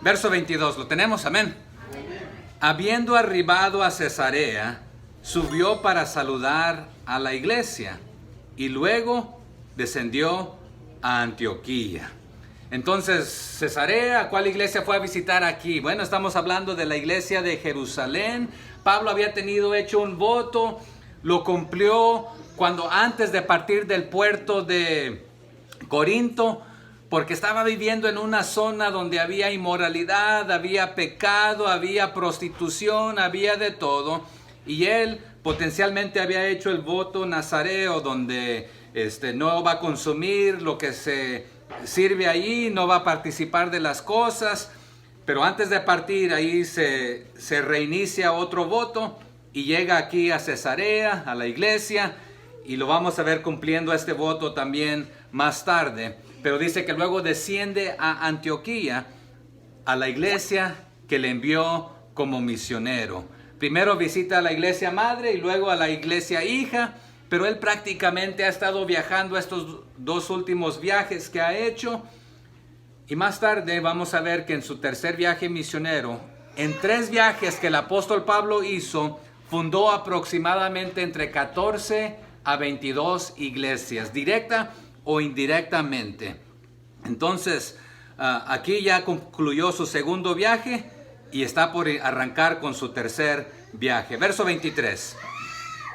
Verso 22, ¿lo tenemos? Amén. Habiendo arribado a Cesarea, subió para saludar a la iglesia y luego descendió a Antioquía. Entonces, Cesarea, ¿cuál iglesia fue a visitar aquí? Bueno, estamos hablando de la iglesia de Jerusalén. Pablo había hecho un voto, lo cumplió cuando antes de partir del puerto de Corinto, porque estaba viviendo en una zona donde había inmoralidad, había pecado, había prostitución, había de todo. Y él potencialmente había hecho el voto nazareo, donde no va a consumir lo que se sirve allí, no va a participar de las cosas. Pero antes de partir, ahí se reinicia otro voto y llega aquí a Cesarea, a la iglesia, y lo vamos a ver cumpliendo este voto también más tarde. Pero dice que luego desciende a Antioquía, a la iglesia que le envió como misionero. Primero visita a la iglesia madre y luego a la iglesia hija, pero él prácticamente ha estado viajando estos dos últimos viajes que ha hecho. Y más tarde vamos a ver que en su tercer viaje misionero, en 3 viajes que el apóstol Pablo hizo, fundó aproximadamente entre 14 a 22 iglesias, directa o indirectamente. Entonces, aquí ya concluyó su segundo viaje y está por arrancar con su tercer viaje. Verso 23.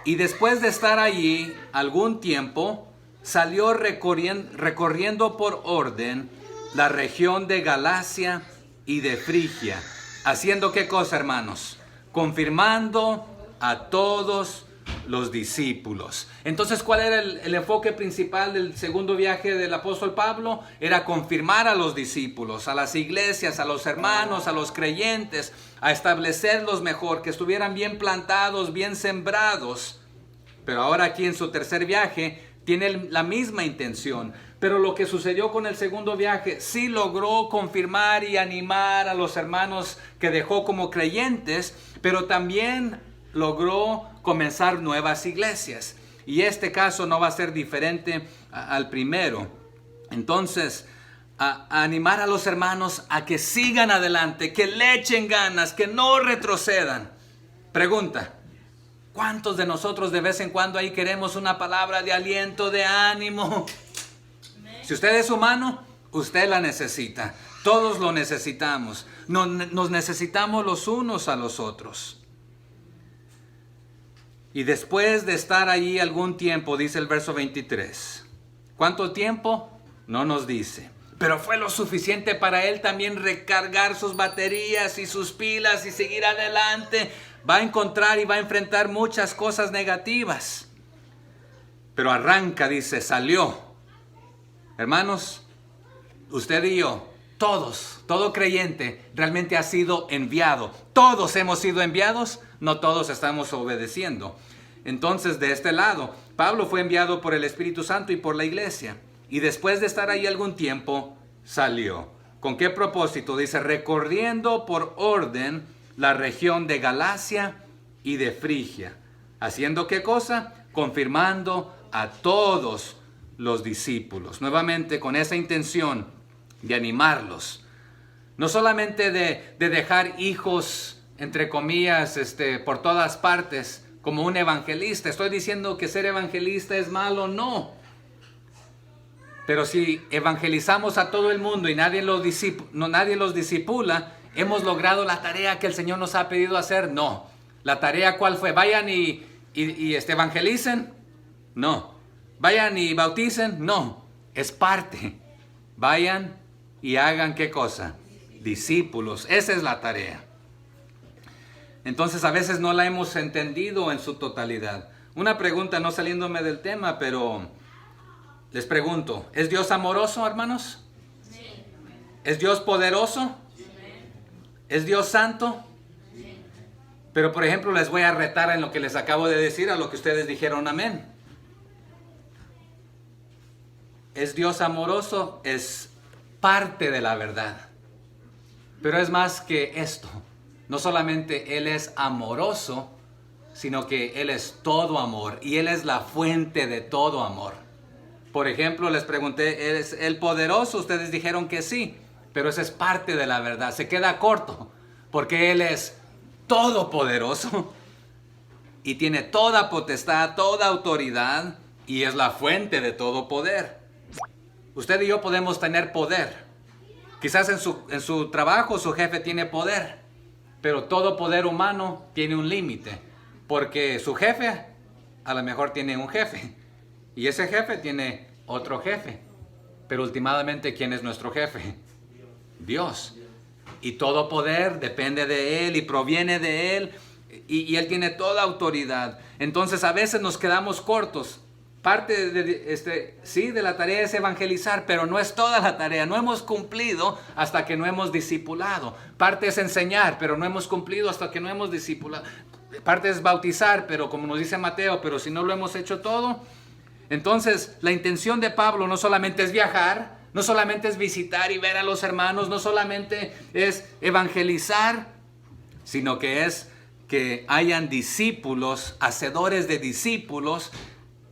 Y después de estar allí algún tiempo, salió recorriendo por orden la región de Galacia y de Frigia. ¿Haciendo qué cosa, hermanos? Confirmando a todos los discípulos. Entonces, ¿cuál era el enfoque principal del segundo viaje del apóstol Pablo? Era confirmar a los discípulos, a las iglesias, a los hermanos, a los creyentes, a establecerlos mejor, que estuvieran bien plantados, bien sembrados. Pero ahora aquí en su tercer viaje tiene la misma intención. Pero lo que sucedió con el segundo viaje sí logró confirmar y animar a los hermanos que dejó como creyentes, pero también logró comenzar nuevas iglesias. Y este caso no va a ser diferente al primero. Entonces, a animar a los hermanos a que sigan adelante, que le echen ganas, que no retrocedan. Pregunta: ¿cuántos de nosotros de vez en cuando ahí queremos una palabra de aliento, de ánimo? Si usted es humano, usted la necesita. Todos lo necesitamos. Nos necesitamos los unos a los otros. Y después de estar allí algún tiempo, dice el verso 23. ¿Cuánto tiempo? No nos dice. Pero fue lo suficiente para él también recargar sus baterías y sus pilas y seguir adelante. Va a encontrar y va a enfrentar muchas cosas negativas. Pero arranca, dice, salió. Hermanos, usted y yo, todo creyente realmente ha sido enviado. Todos hemos sido enviados, no todos estamos obedeciendo. Entonces, de este lado, Pablo fue enviado por el Espíritu Santo y por la iglesia. Y después de estar ahí algún tiempo, salió. ¿Con qué propósito? Dice, recorriendo por orden la región de Galacia y de Frigia. ¿Haciendo qué cosa? Confirmando a todos los discípulos. Nuevamente con esa intención de animarlos. No solamente de dejar hijos, entre comillas, por todas partes, como un evangelista. Estoy diciendo que ser evangelista es malo, no. Pero si evangelizamos a todo el mundo y nadie los discipula, ¿hemos logrado la tarea que el Señor nos ha pedido hacer? No. ¿La tarea cuál fue? ¿Vayan y evangelicen? No. ¿Vayan y bauticen? No. Es parte. Vayan y hagan ¿qué cosa? Discípulos. Esa es la tarea. Entonces a veces no la hemos entendido en su totalidad. Una pregunta, no saliéndome del tema, pero les pregunto, ¿es Dios amoroso, hermanos? Sí. ¿Es Dios poderoso? Sí. ¿Es Dios santo? Sí. Pero por ejemplo les voy a retar en lo que les acabo de decir, a lo que ustedes dijeron amén. ¿Es Dios amoroso? Es parte de la verdad. Pero es más que esto. No solamente Él es amoroso, sino que Él es todo amor. Y Él es la fuente de todo amor. Por ejemplo, les pregunté, ¿es Él poderoso? Ustedes dijeron que sí. pero esa es parte de la verdad. Se queda corto, porque Él es todopoderoso y tiene toda potestad, toda autoridad, y es la fuente de todo poder. Usted y yo podemos tener poder. Quizás en su trabajo su jefe tiene poder, pero todo poder humano tiene un límite, porque su jefe a lo mejor tiene un jefe, y ese jefe tiene otro jefe. Pero últimamente, ¿quién es nuestro jefe? Dios. Y todo poder depende de Él y proviene de Él, y Él tiene toda autoridad. Entonces a veces nos quedamos cortos. Parte de la tarea es evangelizar, pero no es toda la tarea. No hemos cumplido hasta que no hemos discipulado. Parte es enseñar, pero no hemos cumplido hasta que no hemos discipulado. Parte es bautizar, pero como nos dice Mateo, pero si no lo hemos hecho todo. Entonces la intención de Pablo no solamente es viajar, no solamente es visitar y ver a los hermanos, no solamente es evangelizar, sino que es que hayan discípulos, hacedores de discípulos,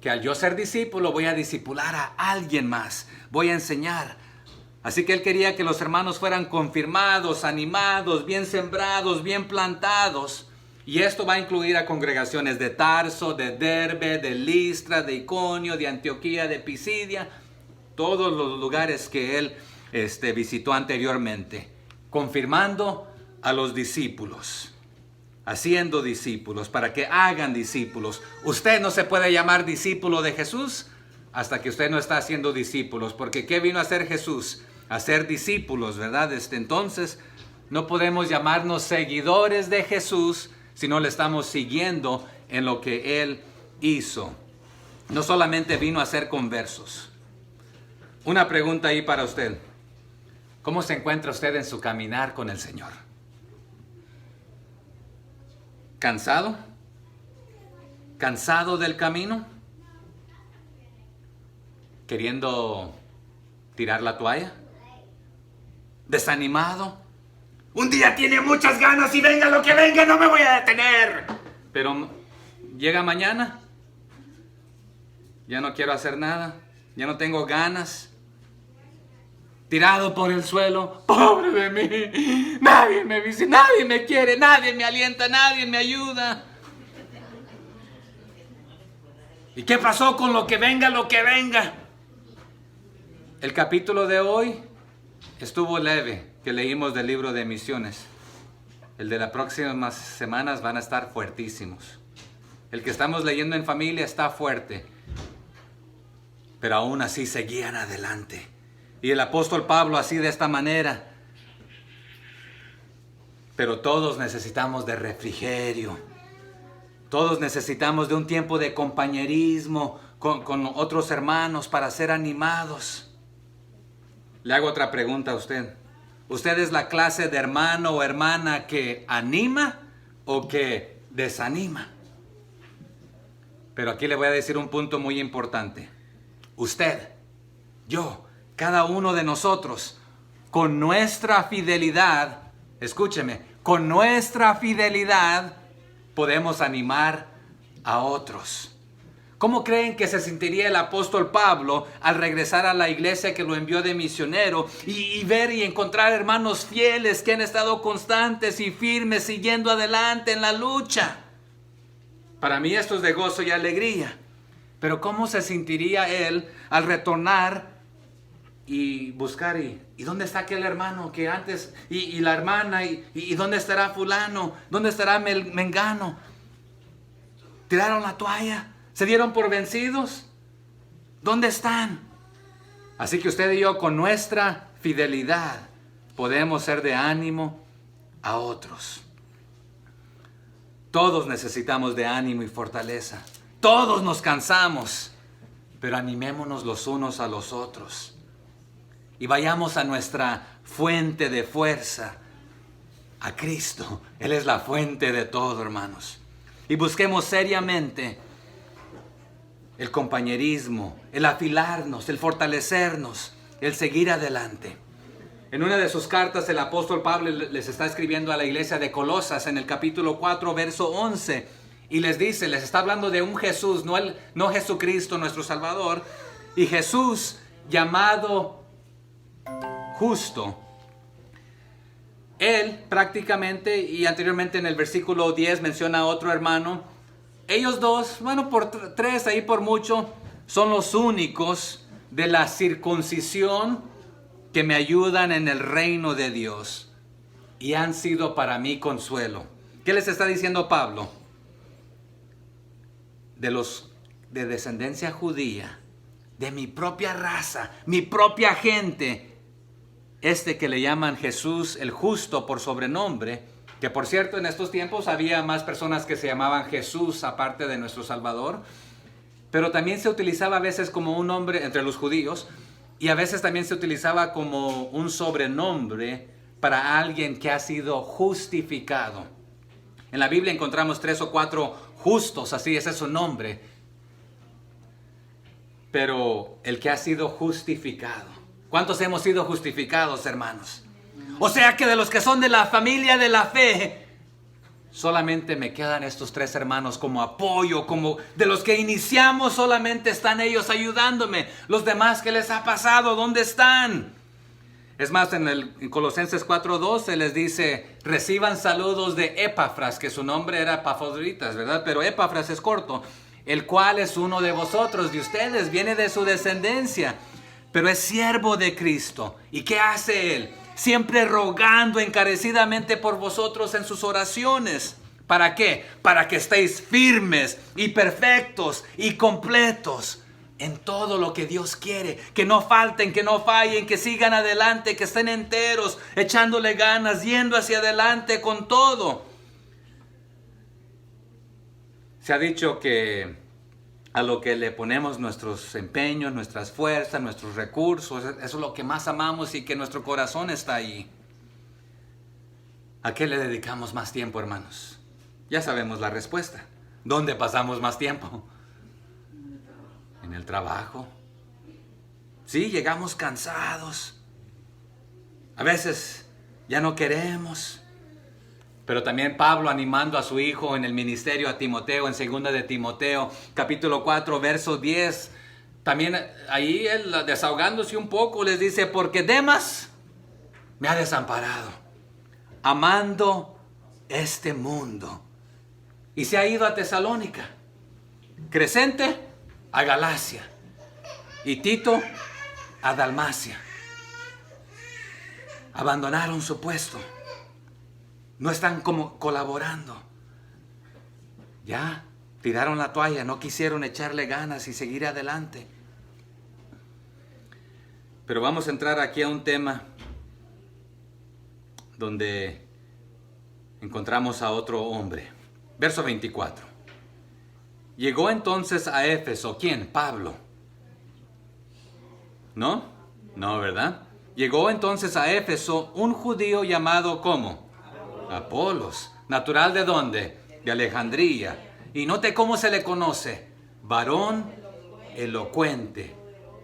que al yo ser discípulo voy a discipular a alguien más, voy a enseñar. Así que él quería que los hermanos fueran confirmados, animados, bien sembrados, bien plantados. Y esto va a incluir a congregaciones de Tarso, de Derbe, de Listra, de Iconio, de Antioquía, de Pisidia, todos los lugares que él visitó anteriormente, confirmando a los discípulos. Haciendo discípulos, para que hagan discípulos. Usted no se puede llamar discípulo de Jesús hasta que usted no está haciendo discípulos, porque ¿qué vino a hacer Jesús? A hacer discípulos, ¿verdad? Entonces, no podemos llamarnos seguidores de Jesús si no le estamos siguiendo en lo que Él hizo. No solamente vino a ser conversos. Una pregunta ahí para usted. ¿Cómo se encuentra usted en su caminar con el Señor? ¿Cansado? ¿Cansado del camino? ¿Queriendo tirar la toalla? ¿Desanimado? Un día tiene muchas ganas y venga lo que venga, no me voy a detener. Pero llega mañana, ya no quiero hacer nada, ya no tengo ganas. Tirado por el suelo, pobre de mí, nadie me visita, nadie me quiere, nadie me alienta, nadie me ayuda. ¿Y qué pasó con lo que venga, lo que venga? El capítulo de hoy estuvo leve, que leímos del libro de Misiones. El de las próximas semanas van a estar fuertísimos. El que estamos leyendo en familia está fuerte, pero aún así seguían adelante. Y el apóstol Pablo así de esta manera. Pero todos necesitamos de refrigerio. Todos necesitamos de un tiempo de compañerismo con otros hermanos para ser animados. Le hago otra pregunta a usted. ¿Usted es la clase de hermano o hermana que anima o que desanima? Pero aquí le voy a decir un punto muy importante. Usted, yo, cada uno de nosotros, con nuestra fidelidad, escúcheme, con nuestra fidelidad podemos animar a otros. ¿Cómo creen que se sentiría el apóstol Pablo al regresar a la iglesia que lo envió de misionero y ver y encontrar hermanos fieles que han estado constantes y firmes siguiendo adelante en la lucha? Para mí esto es de gozo y alegría. Pero ¿cómo se sentiría él al retornar y buscar, y dónde está aquel hermano que antes, y la hermana, y dónde estará fulano, dónde estará mengano? ¿Tiraron la toalla? ¿Se dieron por vencidos? ¿Dónde están? Así que usted y yo, con nuestra fidelidad, podemos ser de ánimo a otros. Todos necesitamos de ánimo y fortaleza. Todos nos cansamos, pero animémonos los unos a los otros. Y vayamos a nuestra fuente de fuerza, a Cristo. Él es la fuente de todo, hermanos. Y busquemos seriamente el compañerismo, el afilarnos, el fortalecernos, el seguir adelante. En una de sus cartas el apóstol Pablo les está escribiendo a la iglesia de Colosas en el capítulo 4, verso 11. Y les dice, les está hablando de un Jesús, no Jesucristo nuestro Salvador. Y Jesús llamado justo él prácticamente, y anteriormente en el versículo 10 menciona a otro hermano, ellos dos, bueno, por tres, ahí por mucho, son los únicos de la circuncisión que me ayudan en el reino de Dios y han sido para mí consuelo. ¿Qué les está diciendo Pablo? De los de descendencia judía, de mi propia raza, mi propia gente, que le llaman Jesús el justo por sobrenombre, que por cierto en estos tiempos había más personas que se llamaban Jesús aparte de nuestro Salvador, pero también se utilizaba a veces como un nombre entre los judíos y a veces también se utilizaba como un sobrenombre para alguien que ha sido justificado. En la Biblia encontramos 3 o 4 justos, así ese es su nombre, pero el que ha sido justificado. ¿Cuántos hemos sido justificados, hermanos? O sea que de los que son de la familia de la fe, solamente me quedan estos 3 hermanos como apoyo, como de los que iniciamos solamente están ellos ayudándome. Los demás, ¿qué les ha pasado? ¿Dónde están? Es más, en Colosenses 4:12 les dice, reciban saludos de Epafras, que su nombre era Epafroditas, ¿verdad? Pero Epafras es corto, el cual es uno de vosotros, de ustedes, viene de su descendencia, pero es siervo de Cristo. ¿Y qué hace él? Siempre rogando encarecidamente por vosotros en sus oraciones. ¿Para qué? Para que estéis firmes y perfectos y completos en todo lo que Dios quiere. Que no falten, que no fallen, que sigan adelante, que estén enteros, echándole ganas, yendo hacia adelante con todo. Se ha dicho que a lo que le ponemos nuestros empeños, nuestras fuerzas, nuestros recursos, eso es lo que más amamos y que nuestro corazón está ahí. ¿A qué le dedicamos más tiempo, hermanos? Ya sabemos la respuesta. ¿Dónde pasamos más tiempo? En el trabajo. Sí, llegamos cansados. A veces ya no queremos. Pero también Pablo animando a su hijo en el ministerio a Timoteo, en 2 de Timoteo, capítulo 4, verso 10. También ahí él desahogándose un poco les dice, porque Demas me ha desamparado, amando este mundo. Y se ha ido a Tesalónica. Crescente a Galacia. Y Tito a Dalmacia. Abandonaron su puesto. No están como colaborando. Ya tiraron la toalla, no quisieron echarle ganas y seguir adelante. Pero vamos a entrar aquí a un tema donde encontramos a otro hombre. Verso 24. Llegó entonces a Éfeso, ¿quién? Pablo. ¿No? No, ¿verdad? Llegó entonces a Éfeso un judío llamado ¿cómo? Apolos. ¿Natural de dónde? De Alejandría. Y note cómo se le conoce. Varón elocuente,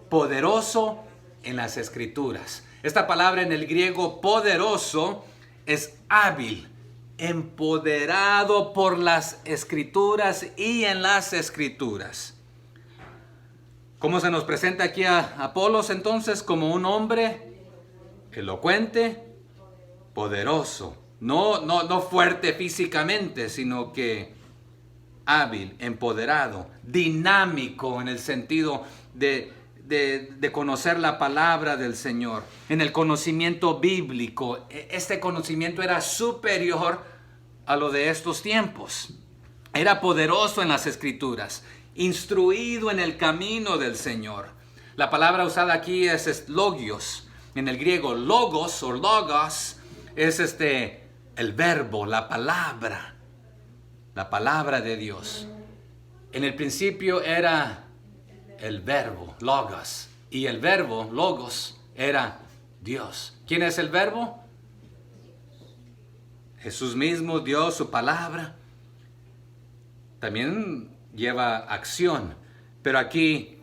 poderoso en las escrituras. Esta palabra en el griego poderoso es hábil, empoderado por las escrituras y en las escrituras. ¿Cómo se nos presenta aquí a Apolos entonces? Como un hombre elocuente, poderoso. No fuerte físicamente, sino que hábil, empoderado, dinámico en el sentido de conocer la palabra del Señor. En el conocimiento bíblico, este conocimiento era superior a lo de estos tiempos. Era poderoso en las escrituras, instruido en el camino del Señor. La palabra usada aquí es logios. En el griego, logos o logos es el verbo, la palabra de Dios. En el principio era el verbo, logos, y el verbo, logos, era Dios. ¿Quién es el verbo? Jesús mismo dio su palabra. También lleva acción, pero aquí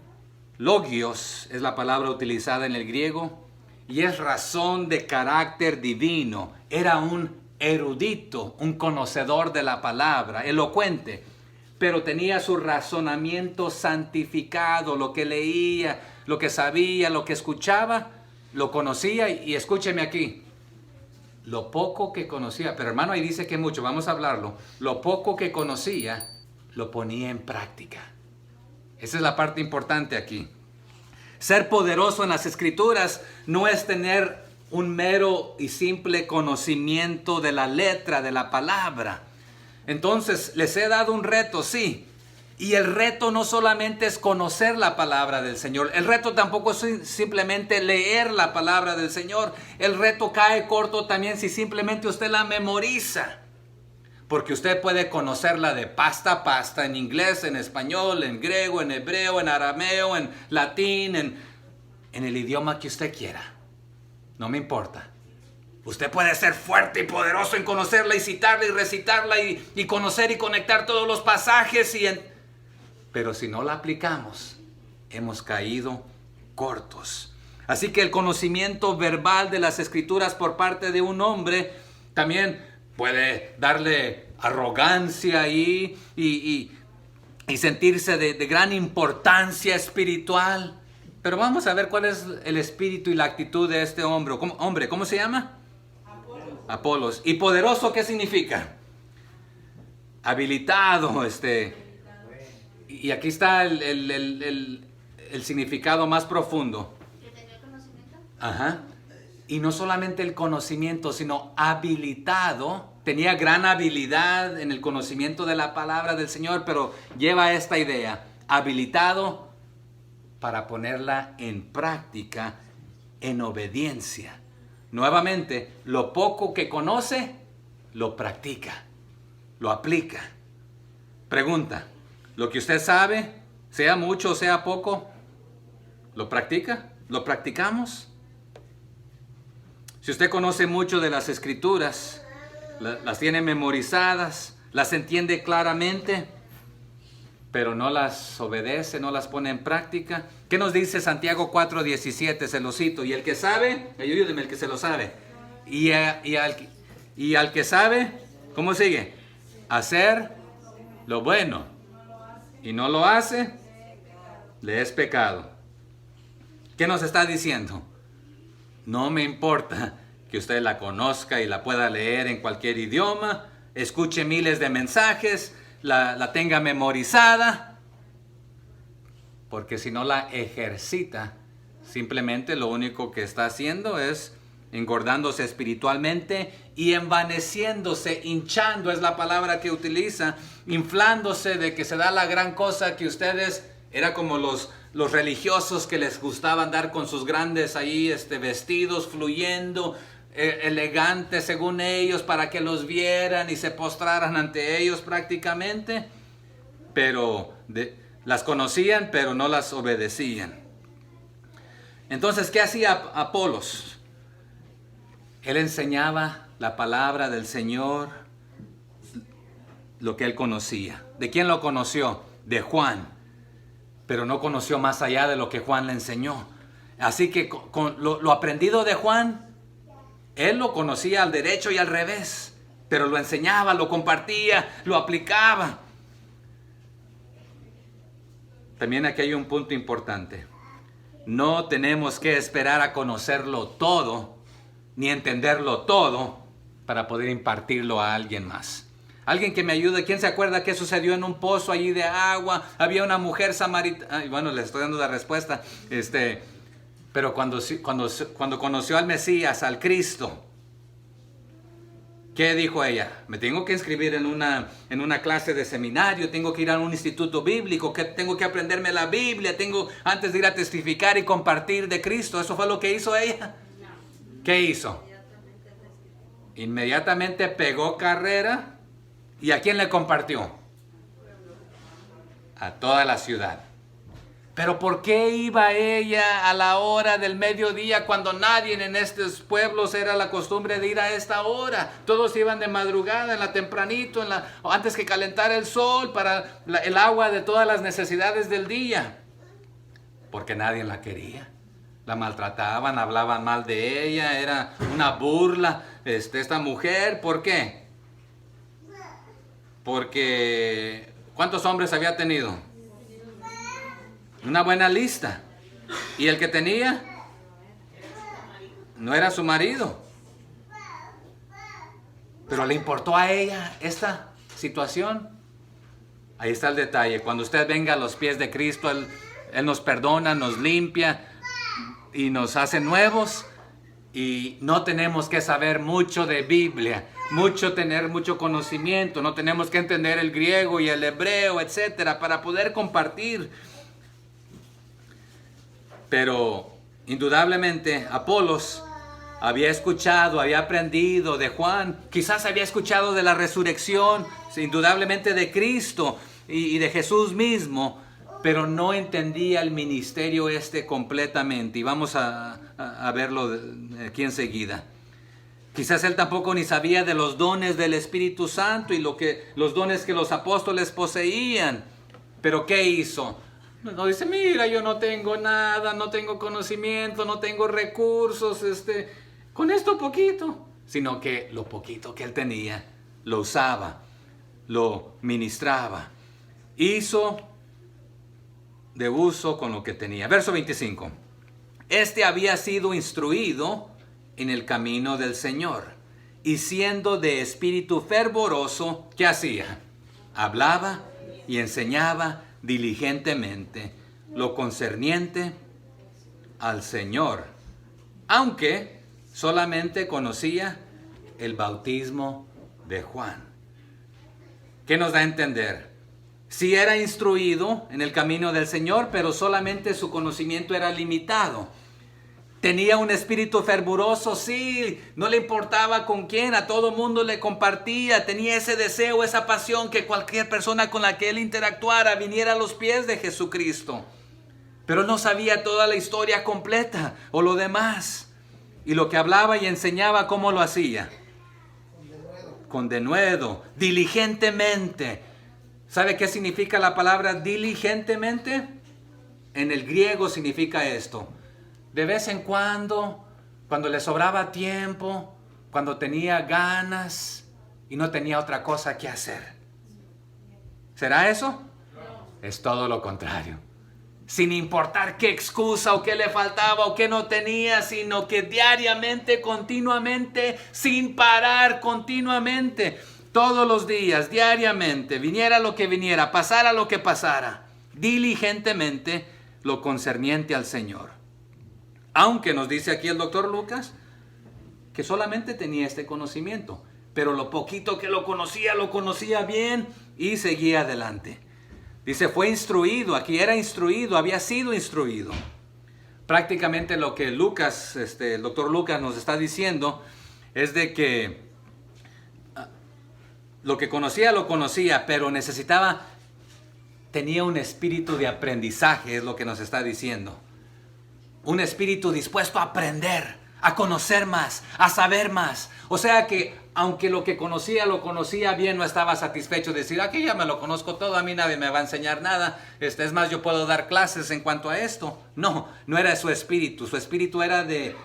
logios es la palabra utilizada en el griego y es razón de carácter divino. Era un erudito, un conocedor de la palabra, elocuente, pero tenía su razonamiento santificado, lo que leía, lo que sabía, lo que escuchaba, lo conocía y escúcheme aquí, lo poco que conocía, pero hermano, ahí dice que mucho, vamos a hablarlo. Lo poco que conocía, lo ponía en práctica. Esa es la parte importante aquí. Ser poderoso en las Escrituras no es tener un mero y simple conocimiento de la letra, de la palabra. Entonces, les he dado un reto, sí. Y el reto no solamente es conocer la palabra del Señor. El reto tampoco es simplemente leer la palabra del Señor. El reto cae corto también si simplemente usted la memoriza. Porque usted puede conocerla de pasta a pasta, en inglés, en español, en griego, en hebreo, en arameo, en latín, en el idioma que usted quiera. No me importa. Usted puede ser fuerte y poderoso en conocerla y citarla y recitarla y conocer y conectar todos los pasajes. Pero si no la aplicamos, hemos caído cortos. Así que el conocimiento verbal de las Escrituras por parte de un hombre también puede darle arrogancia ahí y sentirse de gran importancia espiritual. Pero vamos a ver cuál es el espíritu y la actitud de este hombre. ¿Cómo se llama? Apolos. ¿Y poderoso qué significa? Habilitado. Y aquí está el significado más profundo. ¿Que tenía conocimiento? Ajá. Y no solamente el conocimiento, sino habilitado. Tenía gran habilidad en el conocimiento de la palabra del Señor, pero lleva esta idea. Habilitado para ponerla en práctica, en obediencia. Nuevamente, lo poco que conoce, lo practica, lo aplica. Pregunta, ¿lo que usted sabe, sea mucho o sea poco, lo practica? ¿Lo practicamos? Si usted conoce mucho de las Escrituras, las tiene memorizadas, las entiende claramente, pero no las obedece, no las pone en práctica. ¿Qué nos dice Santiago 4:17? Se lo cito. Y el que sabe, ayúdeme el que se lo sabe. Y al que sabe, ¿cómo sigue? Hacer lo bueno y no lo hace, le es pecado. ¿Qué nos está diciendo? No me importa que usted la conozca y la pueda leer en cualquier idioma, escuche miles de mensajes, la tenga memorizada, porque si no la ejercita, simplemente lo único que está haciendo es engordándose espiritualmente y envaneciéndose, hinchando es la palabra que utiliza, inflándose de que se da la gran cosa que ustedes, era como los religiosos que les gustaba andar con sus grandes ahí vestidos fluyendo, elegantes según ellos, para que los vieran y se postraran ante ellos prácticamente, pero las conocían pero no las obedecían. Entonces, ¿qué hacía Apolos? Él enseñaba la palabra del Señor, lo que él conocía. ¿De quién lo conoció? De Juan, pero no conoció más allá de lo que Juan le enseñó. Así que con lo aprendido de Juan, él lo conocía al derecho y al revés, pero lo enseñaba, lo compartía, lo aplicaba. También aquí hay un punto importante. No tenemos que esperar a conocerlo todo, ni entenderlo todo, para poder impartirlo a alguien más. Alguien que me ayude. ¿Quién se acuerda qué sucedió en un pozo allí de agua? Había una mujer samaritana. Bueno, le estoy dando la respuesta. Pero cuando conoció al Mesías, al Cristo, ¿qué dijo ella? Me tengo que inscribir en una clase de seminario, tengo que ir a un instituto bíblico, que tengo que aprenderme la Biblia, antes de ir a testificar y compartir de Cristo. ¿Eso fue lo que hizo ella? ¿Qué hizo? Inmediatamente pegó carrera. ¿Y a quién le compartió? A toda la ciudad. Pero ¿por qué iba ella a la hora del mediodía cuando nadie en estos pueblos era la costumbre de ir a esta hora? Todos iban de madrugada, en la tempranito, antes que calentara el sol, para el agua de todas las necesidades del día. Porque nadie la quería. La maltrataban, hablaban mal de ella, era una burla esta mujer. ¿Por qué? Porque ¿cuántos hombres había tenido? Una buena lista. Y el que tenía no era su marido. Pero ¿le importó a ella esta situación? Ahí está el detalle. Cuando usted venga a los pies de Cristo, Él nos perdona, nos limpia y nos hace nuevos. Y no tenemos que saber mucho de Biblia, tener mucho conocimiento. No tenemos que entender el griego y el hebreo, etcétera, para poder compartir. Pero indudablemente Apolos había escuchado, había aprendido de Juan, quizás había escuchado de la resurrección, indudablemente de Cristo y de Jesús mismo, pero no entendía el ministerio completamente. Y vamos a verlo aquí enseguida. Quizás él tampoco ni sabía de los dones del Espíritu Santo y los dones que los apóstoles poseían. Pero ¿qué hizo? No dice, mira, yo no tengo nada, no tengo conocimiento, no tengo recursos, con esto poquito. Sino que lo poquito que él tenía, lo usaba, lo ministraba. Hizo de uso con lo que tenía. Verso 25. Este había sido instruido en el camino del Señor, y siendo de espíritu fervoroso, ¿qué hacía? Hablaba y enseñaba diligentemente lo concerniente al Señor, aunque solamente conocía el bautismo de Juan. ¿Qué nos da a entender? Sí era instruido en el camino del Señor, pero solamente su conocimiento era limitado. Tenía un espíritu fervoroso, sí, no le importaba con quién, a todo mundo le compartía, tenía ese deseo, esa pasión que cualquier persona con la que él interactuara viniera a los pies de Jesucristo. Pero no sabía toda la historia completa o lo demás. Y lo que hablaba y enseñaba, ¿cómo lo hacía? Con denuedo, diligentemente. ¿Sabe qué significa la palabra diligentemente? En el griego significa esto. De vez en cuando le sobraba tiempo, cuando tenía ganas y no tenía otra cosa que hacer. ¿Será eso? No. Es todo lo contrario. Sin importar qué excusa o qué le faltaba o qué no tenía, sino que diariamente, continuamente, sin parar, continuamente, todos los días, diariamente, viniera lo que viniera, pasara lo que pasara, diligentemente lo concerniente al Señor. Aunque nos dice aquí el doctor Lucas que solamente tenía este conocimiento, pero lo poquito que lo conocía bien y seguía adelante. Dice, fue instruido, aquí era instruido, había sido instruido. Prácticamente lo que Lucas, el doctor Lucas nos está diciendo es de que lo que conocía, lo conocía, pero tenía un espíritu de aprendizaje, es lo que nos está diciendo. Un espíritu dispuesto a aprender, a conocer más, a saber más. O sea que, aunque lo que conocía, lo conocía bien, no estaba satisfecho de decir, aquí ya me lo conozco todo, a mí nadie me va a enseñar nada. Es más, yo puedo dar clases en cuanto a esto. No era su espíritu era de,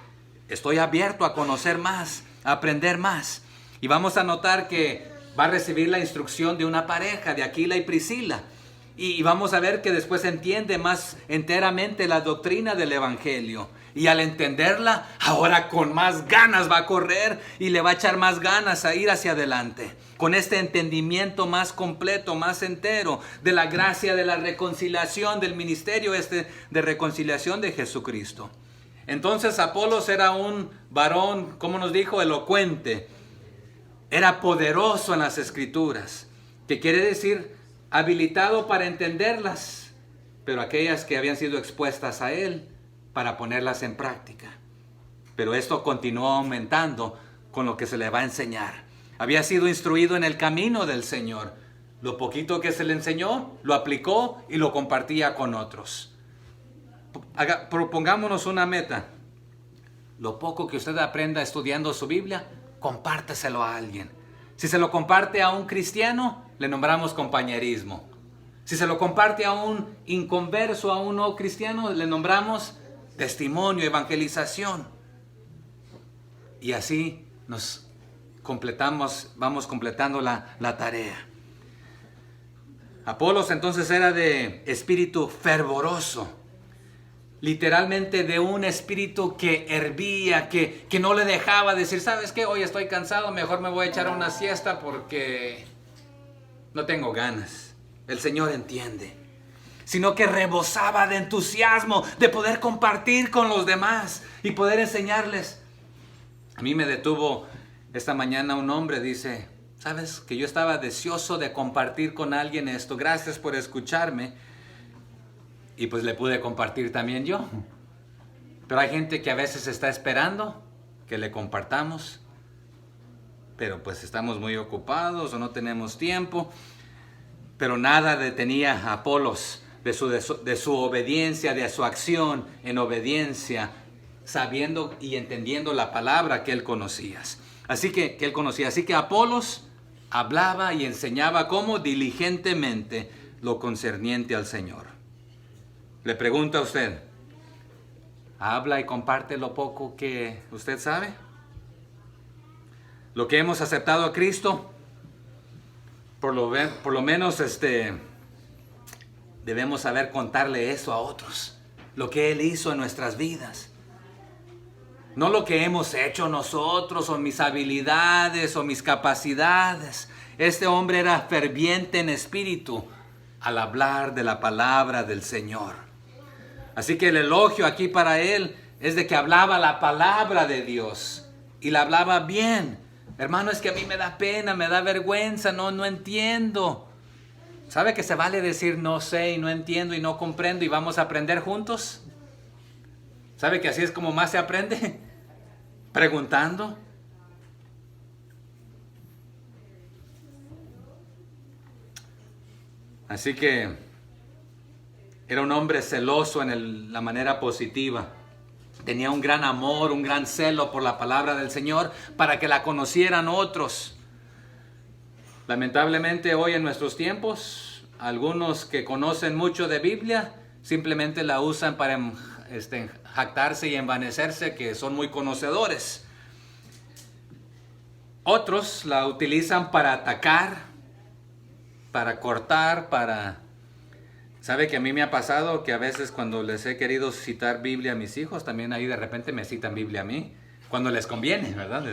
estoy abierto a conocer más, a aprender más. Y vamos a notar que va a recibir la instrucción de una pareja, de Aquila y Priscila. Y vamos a ver que después entiende más enteramente la doctrina del Evangelio. Y al entenderla, ahora con más ganas va a correr y le va a echar más ganas a ir hacia adelante. Con este entendimiento más completo, más entero de la gracia de la reconciliación, del ministerio de reconciliación de Jesucristo. Entonces Apolos era un varón, como nos dijo, elocuente. Era poderoso en las Escrituras, que quiere decir habilitado para entenderlas, pero aquellas que habían sido expuestas a él para ponerlas en práctica. Pero esto continuó aumentando con lo que se le va a enseñar. Había sido instruido en el camino del Señor. Lo poquito que se le enseñó, lo aplicó y lo compartía con otros. Propongámonos una meta. Lo poco que usted aprenda estudiando su Biblia, compárteselo a alguien. Si se lo comparte a un cristiano, le nombramos compañerismo. Si se lo comparte a un inconverso, a un no cristiano, le nombramos testimonio, evangelización. Y así vamos completando la tarea. Apolos entonces era de espíritu fervoroso. literalmente de un espíritu que hervía, que no le dejaba decir, ¿sabes qué? Hoy estoy cansado, mejor me voy a echar una siesta porque no tengo ganas. El Señor entiende. Sino que rebosaba de entusiasmo, de poder compartir con los demás y poder enseñarles. A mí me detuvo esta mañana un hombre, dice, ¿sabes? Que yo estaba deseoso de compartir con alguien esto. Gracias por escucharme. Y pues le pude compartir también yo. Pero hay gente que a veces está esperando que le compartamos. Pero pues estamos muy ocupados o no tenemos tiempo. Pero nada detenía a Apolos de su obediencia, de su acción en obediencia, sabiendo y entendiendo la palabra que él conocía. Así que él conocía. Así que Apolos hablaba y enseñaba como diligentemente lo concerniente al Señor. Le pregunto a usted, ¿habla y comparte lo poco que usted sabe? Lo que hemos aceptado a Cristo, por lo menos debemos saber contarle eso a otros, lo que Él hizo en nuestras vidas. No lo que hemos hecho nosotros, o mis habilidades, o mis capacidades. Este hombre era ferviente en espíritu al hablar de la palabra del Señor. Así que el elogio aquí para él es de que hablaba la palabra de Dios y la hablaba bien. Hermano, es que a mí me da pena, me da vergüenza, no entiendo. ¿Sabe que se vale decir no sé y no entiendo y no comprendo y vamos a aprender juntos? ¿Sabe que así es como más se aprende? Preguntando. Así que era un hombre celoso en la manera positiva. Tenía un gran amor, un gran celo por la palabra del Señor para que la conocieran otros. Lamentablemente hoy en nuestros tiempos, algunos que conocen mucho de Biblia simplemente la usan para jactarse y envanecerse que son muy conocedores. Otros la utilizan para atacar, para cortar, ¿Sabe que a mí me ha pasado que a veces cuando les he querido citar Biblia a mis hijos, también ahí de repente me citan Biblia a mí? Cuando les conviene, ¿verdad?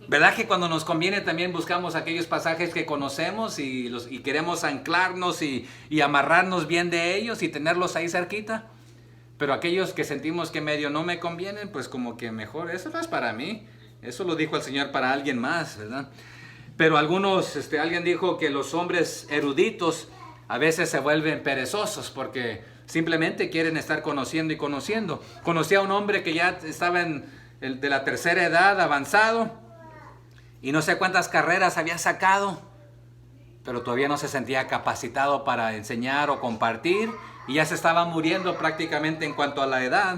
¿Verdad que cuando nos conviene también buscamos aquellos pasajes que conocemos y queremos anclarnos y amarrarnos bien de ellos y tenerlos ahí cerquita? Pero aquellos que sentimos que medio no me convienen, pues como que mejor, eso no es para mí. Eso lo dijo el Señor para alguien más, ¿verdad? Pero alguien dijo que los hombres eruditos a veces se vuelven perezosos porque simplemente quieren estar conociendo y conociendo. Conocí a un hombre que ya estaba de la tercera edad, avanzado, y no sé cuántas carreras había sacado, pero todavía no se sentía capacitado para enseñar o compartir, y ya se estaba muriendo prácticamente en cuanto a la edad,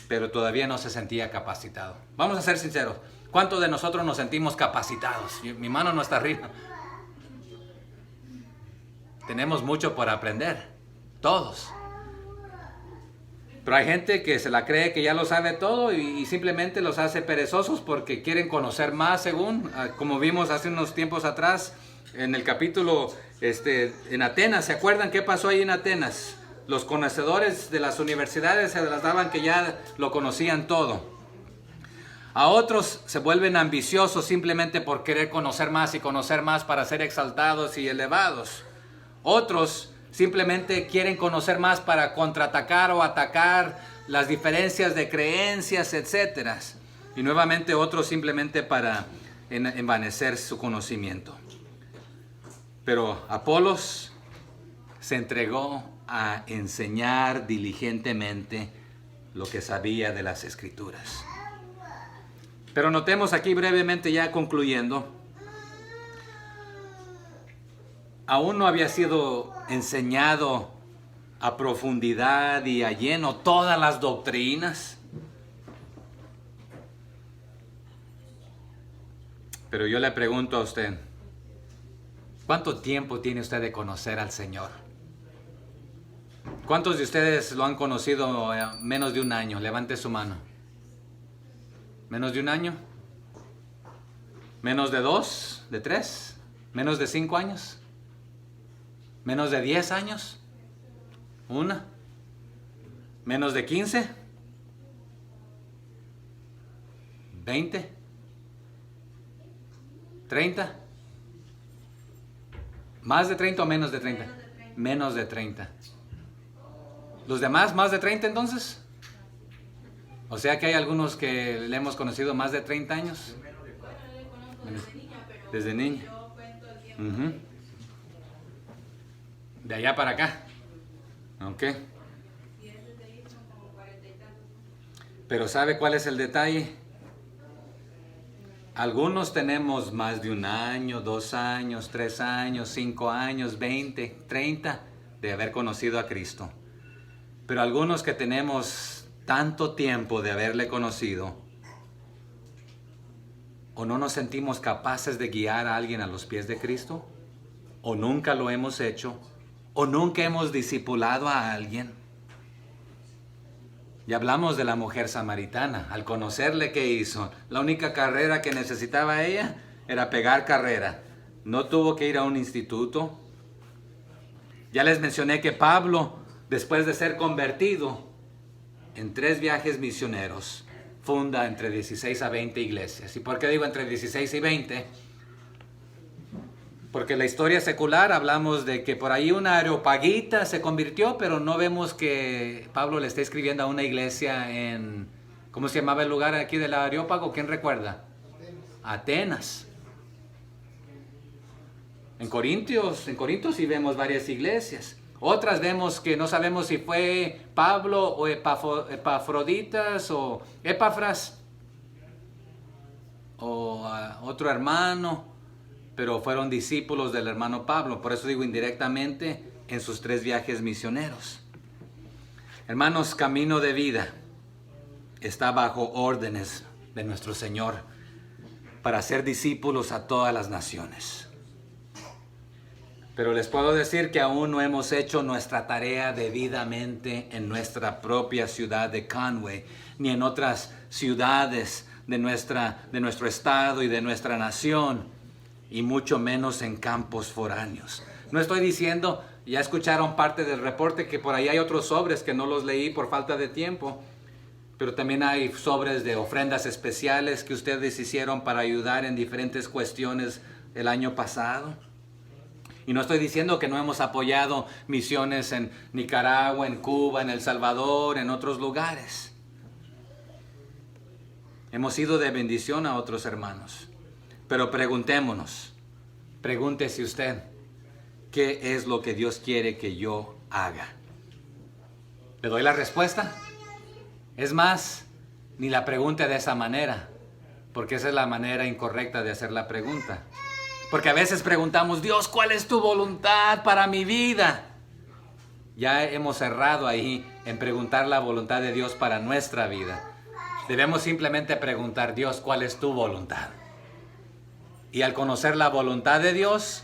pero todavía no se sentía capacitado. Vamos a ser sinceros, ¿cuántos de nosotros nos sentimos capacitados? Mi mano no está arriba. Tenemos mucho por aprender, todos. Pero hay gente que se la cree que ya lo sabe todo y simplemente los hace perezosos porque quieren conocer más, según, como vimos hace unos tiempos atrás en el capítulo en Atenas. ¿Se acuerdan qué pasó ahí en Atenas? Los conocedores de las universidades se las daban que ya lo conocían todo. A otros se vuelven ambiciosos simplemente por querer conocer más y conocer más para ser exaltados y elevados. Otros simplemente quieren conocer más para contraatacar o atacar las diferencias de creencias, etc. Y nuevamente otros simplemente para envanecer su conocimiento. Pero Apolos se entregó a enseñar diligentemente lo que sabía de las Escrituras. Pero notemos aquí brevemente, ya concluyendo, aún no había sido enseñado a profundidad y a lleno todas las doctrinas. Pero yo le pregunto a usted, ¿cuánto tiempo tiene usted de conocer al Señor? ¿Cuántos de ustedes lo han conocido menos de un año? Levante su mano. ¿Menos de un año? ¿Menos de 2? ¿De 3? ¿Menos de 5 años? ¿Menos de 10 años? ¿1? ¿Menos de 15? ¿20? ¿30? ¿Más de 30 o menos de 30? Menos de 30. ¿Los demás más de 30 entonces? O sea que hay algunos que le hemos conocido más de 30 años. Desde niña. Uh-huh. De allá para acá. Ok. Pero ¿sabe cuál es el detalle? Algunos tenemos más de 1 año, 2 años, 3 años, 5 años, 20, 30 de haber conocido a Cristo. Pero algunos que tenemos tanto tiempo de haberle conocido, o no nos sentimos capaces de guiar a alguien a los pies de Cristo, o nunca lo hemos hecho, o nunca hemos discipulado a alguien. Ya hablamos de la mujer samaritana. Al conocerle, ¿qué hizo? La única carrera que necesitaba ella era pegar carrera. No tuvo que ir a un instituto. Ya les mencioné que Pablo, después de ser convertido en 3 viajes misioneros, funda entre 16 a 20 iglesias. ¿Y por qué digo entre 16 y 20? Porque la historia secular hablamos de que por ahí una areopagita se convirtió, pero no vemos que Pablo le esté escribiendo a una iglesia en... ¿Cómo se llamaba el lugar aquí del Areópago? ¿Quién recuerda? Atenas. En Corintios sí vemos varias iglesias. Otras vemos que no sabemos si fue Pablo o Epafroditas o Epafras o otro hermano, pero fueron discípulos del hermano Pablo. Por eso digo indirectamente en sus 3 viajes misioneros. Hermanos, camino de vida está bajo órdenes de nuestro Señor para ser discípulos a todas las naciones. Pero les puedo decir que aún no hemos hecho nuestra tarea debidamente en nuestra propia ciudad de Conway, ni en otras ciudades de nuestro estado y de nuestra nación, y mucho menos en campos foráneos. No estoy diciendo, ya escucharon parte del reporte, que por ahí hay otros sobres que no los leí por falta de tiempo, pero también hay sobres de ofrendas especiales que ustedes hicieron para ayudar en diferentes cuestiones el año pasado. Y no estoy diciendo que no hemos apoyado misiones en Nicaragua, en Cuba, en El Salvador, en otros lugares. Hemos sido de bendición a otros hermanos. Pero preguntémonos, pregúntese usted, ¿qué es lo que Dios quiere que yo haga? ¿Le doy la respuesta? Es más, ni la pregunte de esa manera, porque esa es la manera incorrecta de hacer la pregunta. Porque a veces preguntamos, Dios, ¿cuál es tu voluntad para mi vida? Ya hemos errado ahí en preguntar la voluntad de Dios para nuestra vida. Debemos simplemente preguntar, Dios, ¿cuál es tu voluntad? Y al conocer la voluntad de Dios,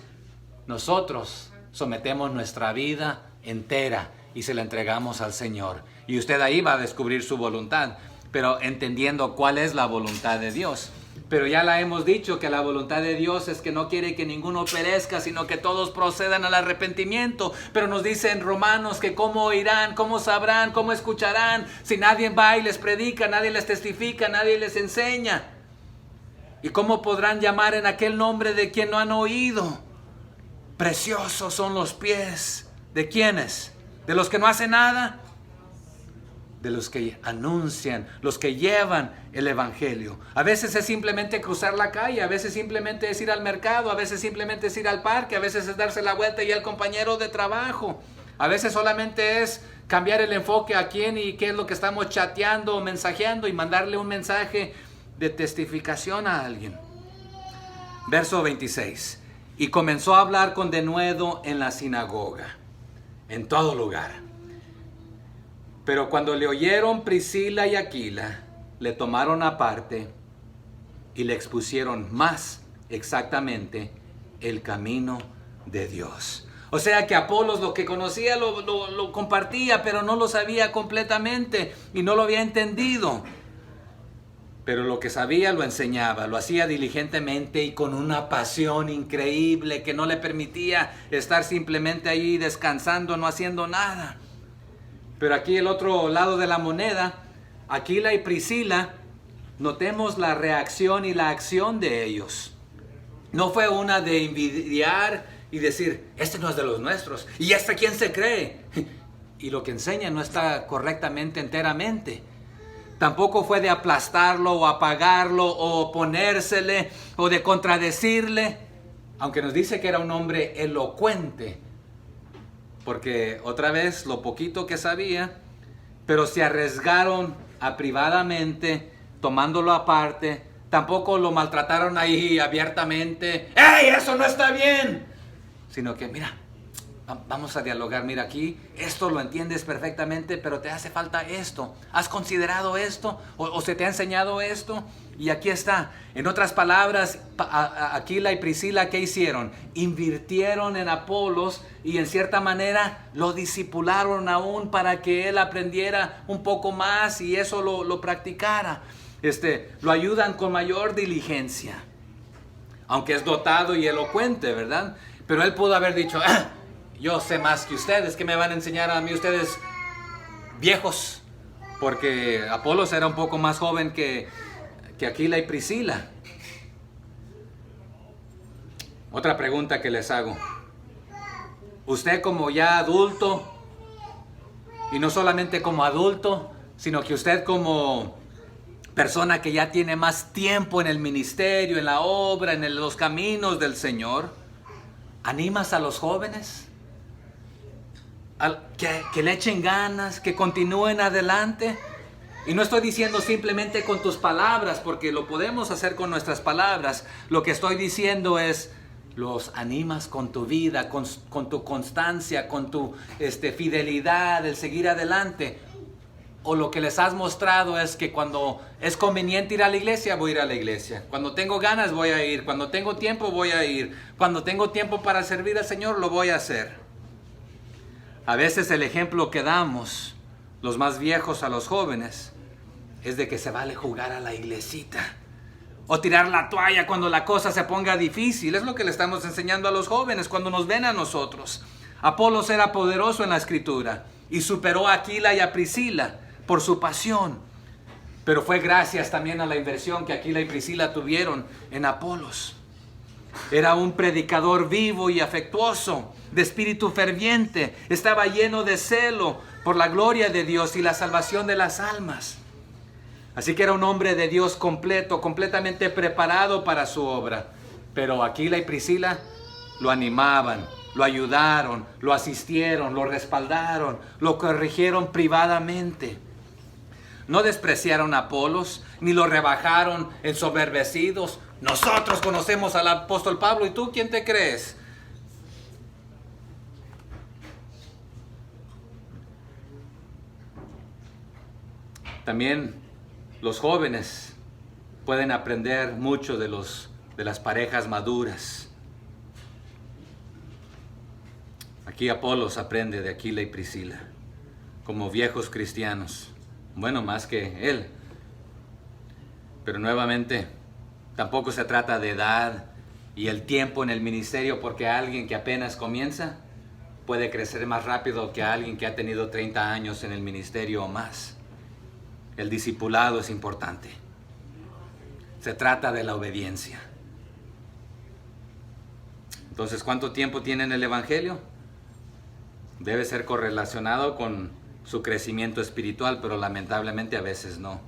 nosotros sometemos nuestra vida entera y se la entregamos al Señor. Y usted ahí va a descubrir su voluntad, pero entendiendo cuál es la voluntad de Dios. Pero ya la hemos dicho que la voluntad de Dios es que no quiere que ninguno perezca, sino que todos procedan al arrepentimiento. Pero nos dice en Romanos que cómo oirán, cómo sabrán, cómo escucharán, si nadie va y les predica, nadie les testifica, nadie les enseña. ¿Y cómo podrán llamar en aquel nombre de quien no han oído? Preciosos son los pies. ¿De quiénes? ¿De los que no hacen nada? De los que anuncian, los que llevan el evangelio. A veces es simplemente cruzar la calle, a veces simplemente es ir al mercado, a veces simplemente es ir al parque, a veces es darse la vuelta y al compañero de trabajo. A veces solamente es cambiar el enfoque a quién y qué es lo que estamos chateando o mensajeando y mandarle un mensaje de testificación a alguien. Verso 26. Y comenzó a hablar con denuedo en la sinagoga, en todo lugar. Pero cuando le oyeron Priscila y Aquila, le tomaron aparte y le expusieron más exactamente el camino de Dios. O sea que Apolos lo que conocía lo compartía, pero no lo sabía completamente y no lo había entendido. Pero lo que sabía lo enseñaba, lo hacía diligentemente y con una pasión increíble que no le permitía estar simplemente ahí descansando, no haciendo nada. Pero aquí el otro lado de la moneda, Aquila y Priscila, notemos la reacción y la acción de ellos. No fue una de envidiar y decir, este no es de los nuestros, y este quién se cree. Y lo que enseña no está correctamente enteramente. Tampoco fue de aplastarlo o apagarlo o oponérsele o de contradecirle, aunque nos dice que era un hombre elocuente, porque otra vez lo poquito que sabía, pero se arriesgaron a privadamente, tomándolo aparte. Tampoco lo maltrataron ahí abiertamente. ¡Ey, eso no está bien! Sino que, mira, vamos a dialogar. Mira, aquí esto lo entiendes perfectamente, pero te hace falta esto. ¿Has considerado esto? ¿O se te ha enseñado esto? Y aquí está. En otras palabras, Aquila y Priscila, ¿qué hicieron? Invirtieron en Apolos y en cierta manera lo discipularon aún para que él aprendiera un poco más y eso lo practicara. Lo ayudan con mayor diligencia. Aunque es dotado y elocuente, ¿verdad? Pero él pudo haber dicho, yo sé más que ustedes, ¿qué me van a enseñar a mí ustedes viejos? Porque Apolos era un poco más joven que Aquila y Priscila. Otra pregunta que les hago. Usted como ya adulto, y no solamente como adulto, sino que usted como persona que ya tiene más tiempo en el ministerio, en la obra, en los caminos del Señor, ¿animas a los jóvenes? Que le echen ganas, que continúen adelante. Y no estoy diciendo simplemente con tus palabras, porque lo podemos hacer con nuestras palabras. Lo que estoy diciendo es, los animas con tu vida, con tu constancia, con tu fidelidad, el seguir adelante. O lo que les has mostrado es que cuando es conveniente ir a la iglesia, voy a ir a la iglesia. Cuando tengo ganas, voy a ir. Cuando tengo tiempo, voy a ir. Cuando tengo tiempo para servir al Señor, lo voy a hacer. A veces el ejemplo que damos, los más viejos a los jóvenes, es de que se vale jugar a la iglesita. O tirar la toalla cuando la cosa se ponga difícil. Es lo que le estamos enseñando a los jóvenes cuando nos ven a nosotros. Apolos era poderoso en la escritura y superó a Aquila y a Priscila por su pasión. Pero fue gracias también a la inversión que Aquila y Priscila tuvieron en Apolos. Era un predicador vivo y afectuoso, de espíritu ferviente. Estaba lleno de celo por la gloria de Dios y la salvación de las almas. Así que era un hombre de Dios completo, completamente preparado para su obra. Pero Aquila y Priscila lo animaban, lo ayudaron, lo asistieron, lo respaldaron, lo corrigieron privadamente. No despreciaron a Apolos, ni lo rebajaron ensoberbecidos. Nosotros conocemos al apóstol Pablo, ¿y tú quién te crees? También los jóvenes pueden aprender mucho de las parejas maduras. Aquí Apolos aprende de Aquila y Priscila, como viejos cristianos. Bueno, más que él. Pero nuevamente, tampoco se trata de edad y el tiempo en el ministerio, porque alguien que apenas comienza puede crecer más rápido que alguien que ha tenido 30 años en el ministerio o más. El discipulado es importante. Se trata de la obediencia. Entonces, ¿cuánto tiempo tiene en el Evangelio? Debe ser correlacionado con su crecimiento espiritual, pero lamentablemente a veces no.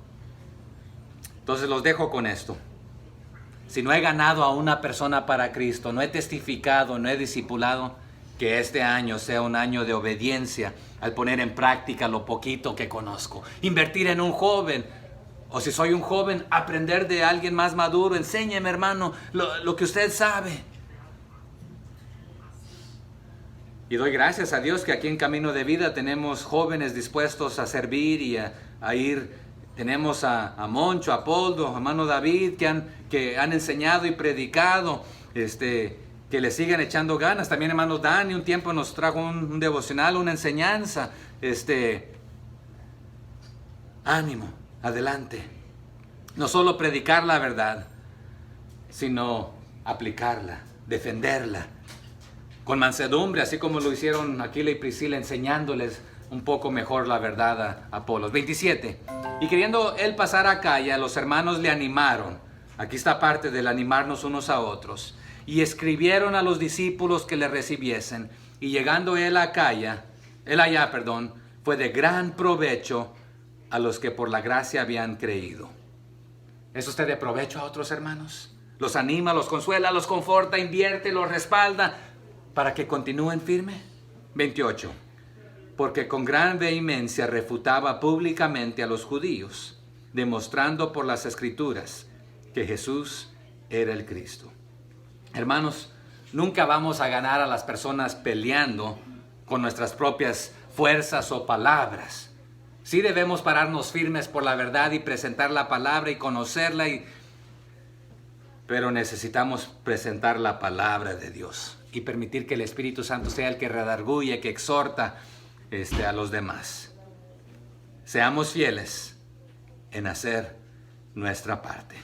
Entonces los dejo con esto. Si no he ganado a una persona para Cristo, no he testificado, no he discipulado, que este año sea un año de obediencia al poner en práctica lo poquito que conozco. Invertir en un joven, o si soy un joven, aprender de alguien más maduro. Enséñeme, hermano, lo que usted sabe. Y doy gracias a Dios que aquí en Camino de Vida tenemos jóvenes dispuestos a servir y a ir. Tenemos a Moncho, a Poldo, a hermano David, que han enseñado y predicado, que le sigan echando ganas. También hermano Dani un tiempo nos trajo un devocional, una enseñanza. Ánimo, adelante. No solo predicar la verdad, sino aplicarla, defenderla. Con mansedumbre, así como lo hicieron Aquila y Priscila, enseñándoles un poco mejor la verdad a Apolos. 27. Y queriendo él pasar a Acaya, los hermanos le animaron. Aquí está parte del animarnos unos a otros. Y escribieron a los discípulos que le recibiesen. Y llegando él allá, fue de gran provecho a los que por la gracia habían creído. ¿Es usted de provecho a otros hermanos? Los anima, los consuela, los conforta, invierte, los respalda para que continúen firme. 28. Porque con gran vehemencia refutaba públicamente a los judíos, demostrando por las Escrituras que Jesús era el Cristo. Hermanos, nunca vamos a ganar a las personas peleando con nuestras propias fuerzas o palabras. Sí debemos pararnos firmes por la verdad y presentar la palabra y conocerla, pero necesitamos presentar la palabra de Dios y permitir que el Espíritu Santo sea el que redarguye, que exhorta a los demás. Seamos fieles en hacer nuestra parte.